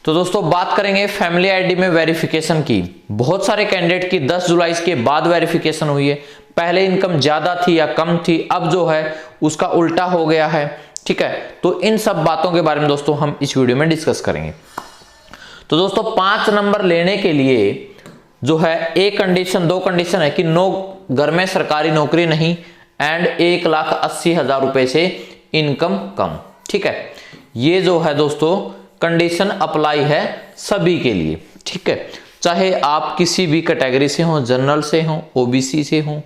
तो दोस्तों बात करेंगे फैमिली आईडी में वेरिफिकेशन की। बहुत सारे कैंडिडेट की 10 जुलाई के बाद वेरिफिकेशन हुई है। पहले इनकम ज्यादा थी या कम थी, अब जो है उसका उल्टा हो गया है। ठीक है, तो इन सब बातों के बारे में दोस्तों हम इस वीडियो में डिस्कस करेंगे। तो दोस्तों 5 नंबर लेने के लिए जो है एक कंडीशन, 2 कंडीशन है कि घर में सरकारी नौकरी नहीं एंड 1,80,000 रुपए से इनकम कम। ठीक है, ये जो है दोस्तों कंडीशन अप्लाई है सभी के लिए। ठीक है, चाहे आप किसी भी कैटेगरी से हो, जनरल से हो, ओबीसी से हो,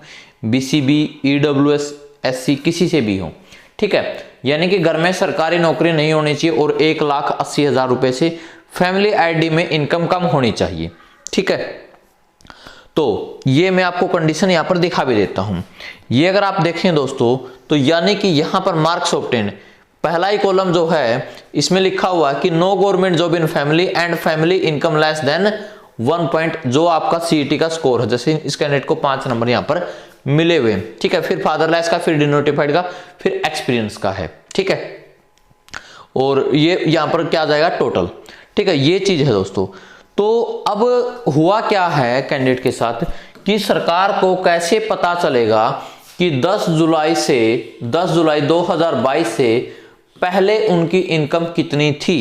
बीसीबी, ईडब्ल्यूएस, एससी, किसी से भी हो। ठीक है, यानी कि घर में सरकारी नौकरी नहीं होनी चाहिए और 1,80,000 रुपए से फैमिली आईडी में इनकम कम होनी चाहिए। ठीक है, तो ये मैं आपको कंडीशन यहां पर दिखा भी देता हूं। ये अगर आप देखें दोस्तों, तो यानी कि यहां पर मार्क्स ऑब्टेन, पहला ही कॉलम जो है इसमें लिखा हुआ है कि no government job in family and family income less than 1 point, जो आपका सीईटी का स्कोर है। जैसे इस कैंडिडेट को 5 नंबर यहां पर मिले हुए। ठीक है, फिर फादरलेस का, फिर डिनोटिफाइड का, फिर एक्सपीरियंस का है। ठीक है, और ये यहां पर क्या आ जाएगा टोटल। ठीक है, ये चीज है दोस्तों। तो अब हुआ क्या है कैंडिडेट के साथ कि सरकार को कैसे पता चलेगा कि 10 जुलाई 2022 से पहले उनकी इनकम कितनी थी।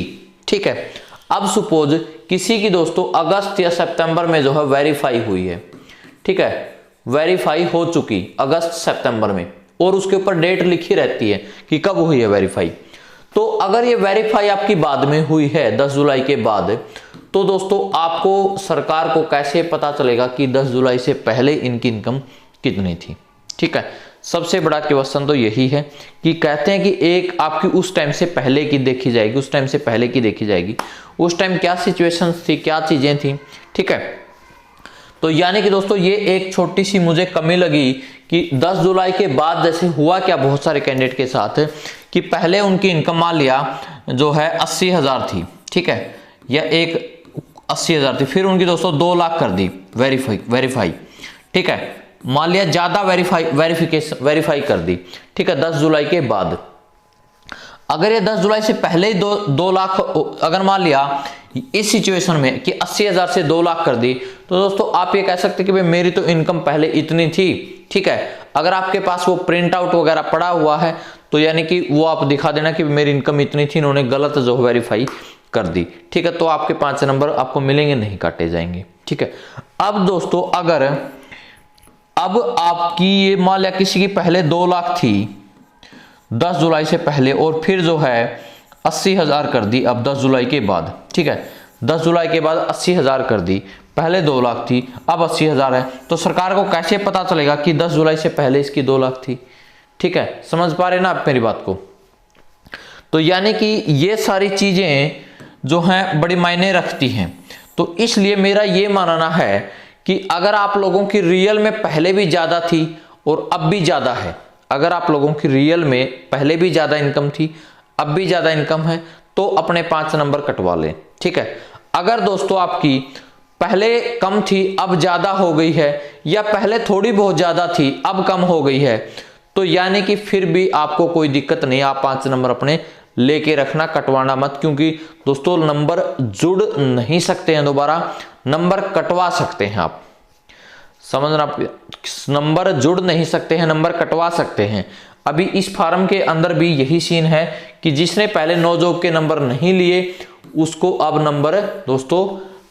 ठीक है, अब सपोज किसी की दोस्तों अगस्त या सितंबर में जो है वेरीफाई हुई है। ठीक है, वेरीफाई हो चुकी अगस्त सितंबर में, और उसके ऊपर डेट लिखी रहती है कि कब हुई है वेरीफाई। तो अगर ये वेरीफाई आपकी बाद में हुई है 10 जुलाई के बाद, तो दोस्तों आपको सरकार को कैसे पता चलेगा कि 10 जुलाई से पहले इनकी इनकम कितनी थी। ठीक है, सबसे बड़ा क्वेश्चन तो यही है कि कहते हैं कि एक आपकी उस टाइम से पहले की देखी जाएगी, उस टाइम से पहले की देखी जाएगी, उस टाइम क्या सिचुएशन थी, क्या चीजें थी। ठीक है, तो यानी कि दोस्तों ये एक छोटी सी मुझे कमी लगी कि 10 जुलाई के बाद जैसे हुआ क्या बहुत सारे कैंडिडेट के साथ कि पहले उनकी इनकम मान लिया जो है 80,000 थी। ठीक है, या 80,000 थी, फिर उनकी दोस्तों 2 लाख कर दी वेरीफाई। ठीक है, मान लिया ज्यादा वेरीफाई कर दी। ठीक है, 10 जुलाई के बाद अगर ये 10 जुलाई से पहले ही 2 लाख, अगर मान लिया इस सिचुएशन में कि 80,000 से 2 लाख कर दी, तो दोस्तों आप ये कह सकते कि भाई मेरी तो इनकम पहले इतनी थी। ठीक है, अगर आपके पास वो प्रिंट आउट वगैरह पड़ा हुआ है तो यानी कि वो आप दिखा देना कि मेरी इनकम इतनी थी, इन्होंने गलत जो वेरीफाई कर दी। ठीक है, तो आपके 5 नंबर आपको मिलेंगे, नहीं काटे जाएंगे। ठीक है, अब दोस्तों अगर अब आपकी ये मान लिया किसी की पहले 2 लाख थी 10 जुलाई से पहले, और फिर जो है 80,000 कर दी अब 10 जुलाई के बाद। ठीक है, 10 जुलाई के बाद 80,000 कर दी, पहले 2 लाख थी अब 80,000 है, तो सरकार को कैसे पता चलेगा कि 10 जुलाई से पहले इसकी 2 लाख थी। ठीक है, समझ पा रहे ना आप मेरी बात को। तो यानी कि ये सारी चीजें जो हैं बड़ी मायने रखती हैं। तो इसलिए मेरा ये मानना है कि अगर आप लोगों की रियल में पहले भी ज्यादा थी और अब भी ज्यादा है, अगर आप लोगों की रियल में पहले भी ज्यादा इनकम थी अब भी ज्यादा इनकम है, तो अपने 5 नंबर कटवा लें। ठीक है, अगर दोस्तों आपकी पहले कम थी अब ज्यादा हो गई है, या पहले थोड़ी बहुत ज्यादा थी अब कम हो गई है, तो यानी कि फिर भी आपको कोई दिक्कत नहीं, आप 5 नंबर अपने लेके रखना, कटवाना मत। क्योंकि दोस्तों नंबर जुड़ नहीं सकते हैं, दोबारा नंबर कटवा सकते हैं आप, समझना, नंबर जुड़ नहीं सकते हैं, नंबर कटवा सकते हैं। अभी इस फार्म के अंदर भी यही सीन है कि जिसने पहले 9 जॉब के नंबर नहीं लिए उसको अब नंबर दोस्तों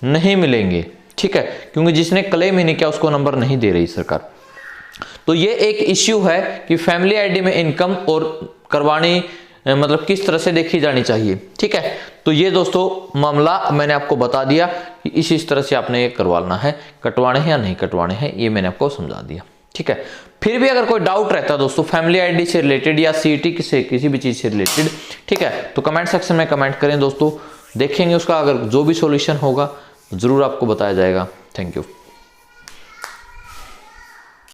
नहीं मिलेंगे। ठीक है, क्योंकि जिसने क्लेम ही नहीं किया उसको नंबर नहीं दे रही सरकार। तो ये एक इश्यू है कि फैमिली आईडी में इनकम और करवानी मतलब किस तरह से देखी जानी चाहिए। ठीक है, तो ये दोस्तों मामला मैंने आपको बता दिया कि इस तरह से आपने ये करवाना है, कटवाने हैं या नहीं कटवाने हैं, ये मैंने आपको समझा दिया। ठीक है, फिर भी अगर कोई डाउट रहता है दोस्तों फैमिली आईडी से रिलेटेड या सीईटी से किसी भी चीज से रिलेटेड, ठीक है, तो कमेंट सेक्शन में कमेंट करें दोस्तों, देखेंगे उसका, अगर जो भी सॉल्यूशन होगा जरूर आपको बताया जाएगा। Thank you.